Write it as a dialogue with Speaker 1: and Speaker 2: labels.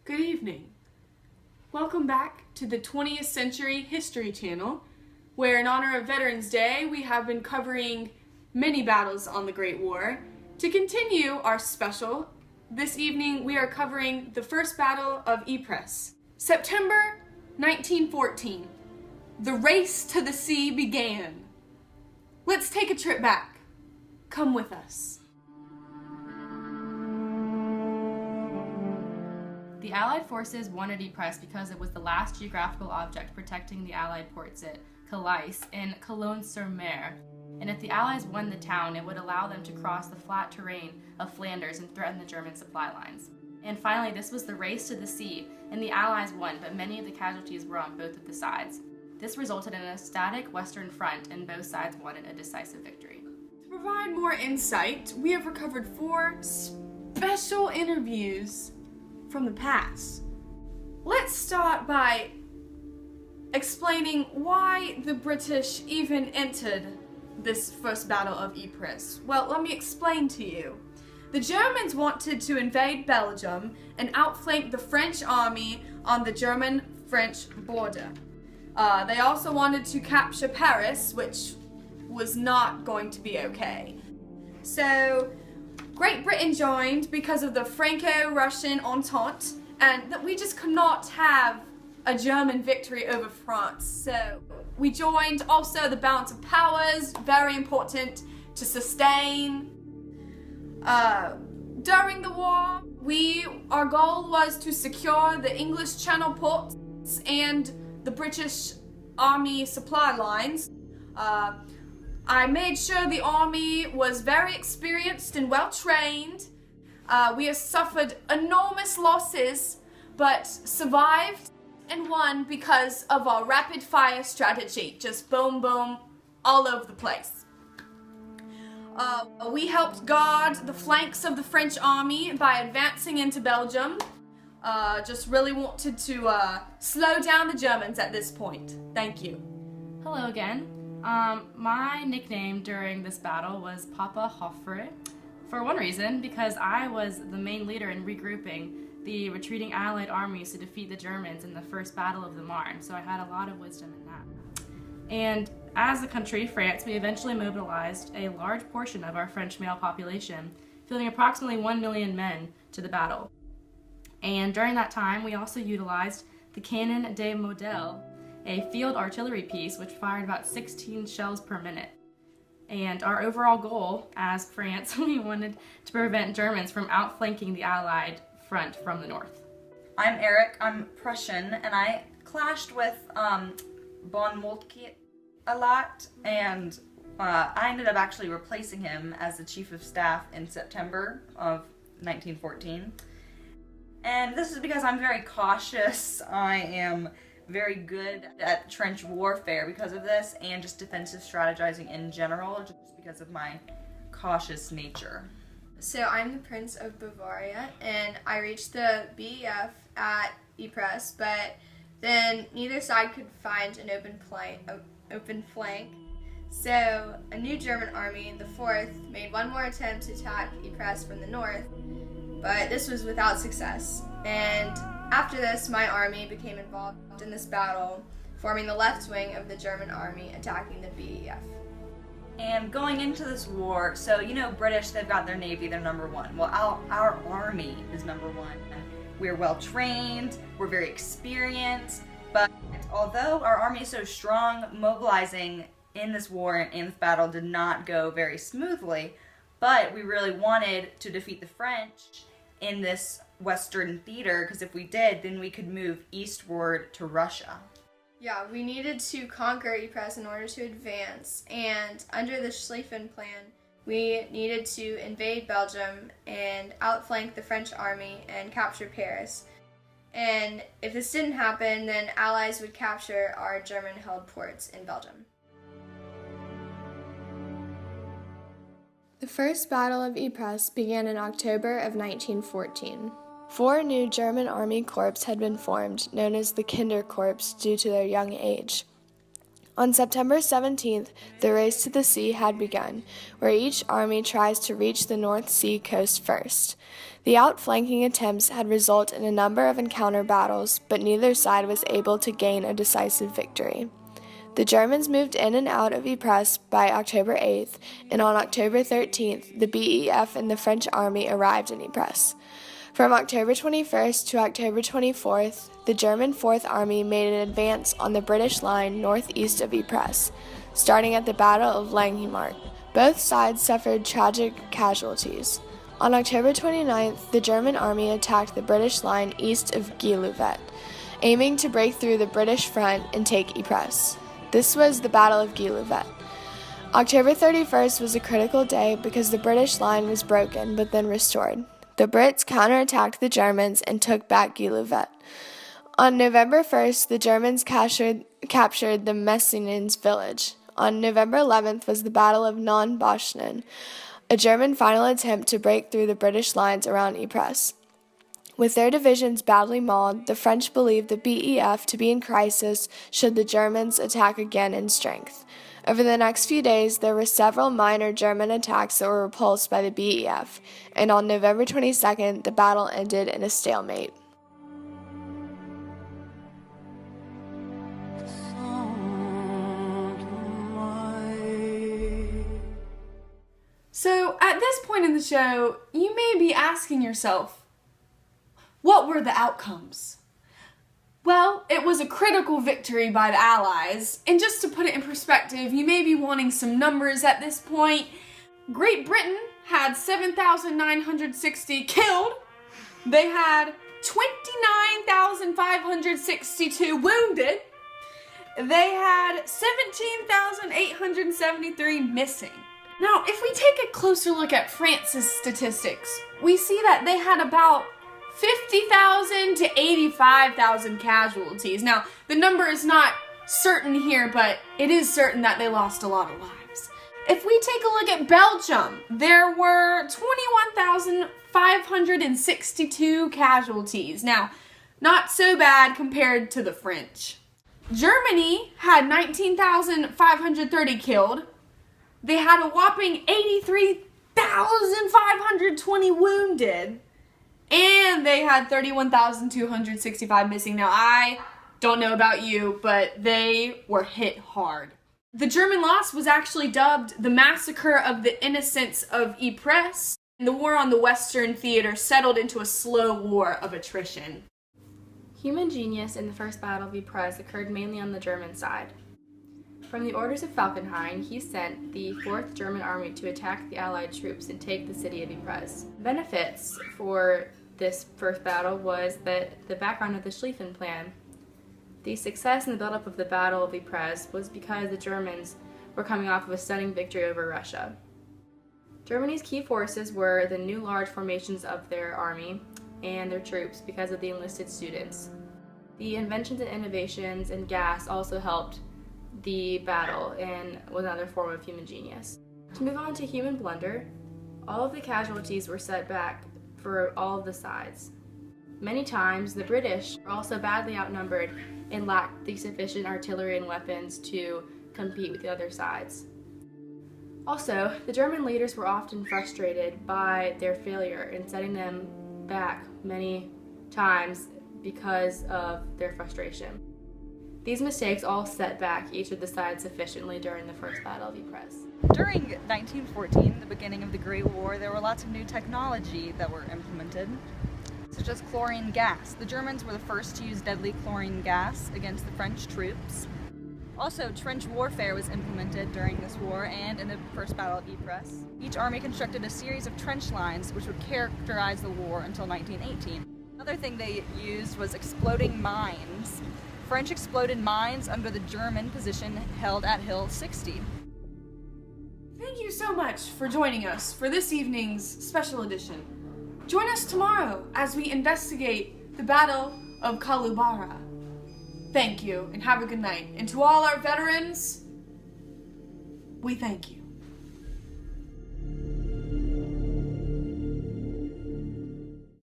Speaker 1: Good evening. Welcome back to the 20th Century History Channel, where in honor of Veterans Day, we have been covering many battles on the Great War. To continue our special, this evening we are covering the First Battle of Ypres. September 1914. The race to the sea began. Let's take a trip back. Come with us.
Speaker 2: The Allied forces wanted Ypres because it was the last geographical object protecting the Allied ports at Calais and Cologne-sur-Mer. And if the Allies won the town, it would allow them to cross the flat terrain of Flanders and threaten the German supply lines. And finally, this was the race to the sea, and the Allies won, but many of the casualties were on both of the sides. This resulted in a static Western front, and both sides wanted a decisive victory.
Speaker 1: To provide more insight, we have recovered 4 special interviews from the past. Let's start by explaining why the British even entered this first battle of Ypres. Well, let me explain to you. The Germans wanted to invade Belgium and outflank the French army on the German-French border. They also wanted to capture Paris, which was not going to be okay. So Great Britain joined because of the Franco-Russian Entente, and that we just could not have a German victory over France. So we joined. Also, the balance of powers, very important to sustain. During the war, our goal was to secure the English Channel ports and the British Army supply lines. I made sure the army was very experienced and well trained. We have suffered enormous losses, but survived and won because of our rapid fire strategy. Just boom, boom, all over the place. We helped guard the flanks of the French army by advancing into Belgium. Just really wanted to slow down the Germans at this point. Thank you.
Speaker 2: Hello again. My nickname during this battle was Papa Hoffre, for one reason, because I was the main leader in regrouping the retreating Allied armies to defeat the Germans in the First Battle of the Marne, so I had a lot of wisdom in that. And as a country, France, we eventually mobilized a large portion of our French male population, fielding approximately 1 million men to the battle. And during that time, we also utilized the Canon de Modèle, a field artillery piece which fired about 16 shells per minute. And our overall goal as France, we wanted to prevent Germans from outflanking the Allied front from the north.
Speaker 3: I'm Eric, I'm Prussian, and I clashed with von Moltke a lot, and I ended up actually replacing him as the Chief of Staff in September of 1914. And this is because I'm very cautious. I am very good at trench warfare because of this, and just defensive strategizing in general, just because of my cautious nature.
Speaker 4: So I'm the Prince of Bavaria, and I reached the BEF at Ypres, but then neither side could find an open flank. So a new German army, the 4th, made one more attempt to attack Ypres from the north, but this was without success. And after this, my army became involved in this battle, forming the left wing of the German army attacking the BEF.
Speaker 3: And going into this war, so you know, British, they've got their navy, they're number 1. Well, our army is number 1. We're well trained, we're very experienced, but although our army is so strong, mobilizing in this war and in this battle did not go very smoothly, but we really wanted to defeat the French in this Western theater, because if we did, then we could move eastward to Russia.
Speaker 4: Yeah, we needed to conquer Ypres in order to advance, and under the Schlieffen Plan, we needed to invade Belgium and outflank the French army and capture Paris. And if this didn't happen, then Allies would capture our German-held ports in Belgium.
Speaker 5: The First Battle of Ypres began in October of 1914. 4 new German Army corps had been formed, known as the Kinderkorps, due to their young age. On September 17th, the race to the sea had begun, where each army tries to reach the North Sea coast first. The outflanking attempts had resulted in a number of encounter battles, but neither side was able to gain a decisive victory. The Germans moved in and out of Ypres by October 8th, and on October 13th, the BEF and the French army arrived in Ypres. From October 21st to October 24th, the German Fourth Army made an advance on the British line northeast of Ypres, starting at the Battle of Langemarck. Both sides suffered tragic casualties. On October 29th, the German army attacked the British line east of Guillouvet, aiming to break through the British front and take Ypres. This was the Battle of Guillouvet. October 31st was a critical day because the British line was broken but then restored. The Brits counterattacked the Germans and took back Guillouvet. On November 1st, the Germans captured the Messinins village. On November 11th was the Battle of Non-Boschnen, a German final attempt to break through the British lines around Ypres. With their divisions badly mauled, the French believed the BEF to be in crisis should the Germans attack again in strength. Over the next few days, there were several minor German attacks that were repulsed by the BEF, and on November 22nd, the battle ended in a stalemate.
Speaker 1: So, at this point in the show, you may be asking yourself, what were the outcomes? Well, it was a critical victory by the Allies, and just to put it in perspective, you may be wanting some numbers at this point. Great Britain had 7,960 killed. They had 29,562 wounded. They had 17,873 missing. Now, if we take a closer look at France's statistics, we see that they had about 50,000 to 85,000 casualties. Now, the number is not certain here, but it is certain that they lost a lot of lives. If we take a look at Belgium, there were 21,562 casualties. Now, not so bad compared to the French. Germany had 19,530 killed. They had a whopping 83,520 wounded. And they had 31,265 missing. Now, I don't know about you, but they were hit hard. The German loss was actually dubbed the Massacre of the Innocents of Ypres. And the war on the Western Theater settled into a slow war of attrition.
Speaker 2: Human genius in the First Battle of Ypres occurred mainly on the German side. From the orders of Falkenhayn, he sent the 4th German Army to attack the Allied troops and take the city of Ypres. Benefits for this first battle was that the background of the Schlieffen Plan. The success in the buildup of the Battle of Ypres was because the Germans were coming off of a stunning victory over Russia. Germany's key forces were the new large formations of their army and their troops because of the enlisted students. The inventions and innovations in gas also helped the battle and was another form of human genius. To move on to human blunder, all of the casualties were set back for all of the sides. Many times, the British were also badly outnumbered and lacked the sufficient artillery and weapons to compete with the other sides. Also, the German leaders were often frustrated by their failure in setting them back many times because of their frustration. These mistakes all set back each of the sides sufficiently during the First Battle of Ypres.
Speaker 3: During 1914, the beginning of the Great War, there were lots of new technology that were implemented, such as chlorine gas. The Germans were the first to use deadly chlorine gas against the French troops. Also, trench warfare was implemented during this war and in the First Battle of Ypres. Each army constructed a series of trench lines which would characterize the war until 1918. Another thing they used was exploding mines. French exploded mines under the German position held at Hill 60.
Speaker 1: Thank you so much for joining us for this evening's special edition. Join us tomorrow as we investigate the Battle of Kalubara. Thank you and have a good night. And to all our veterans, we thank you.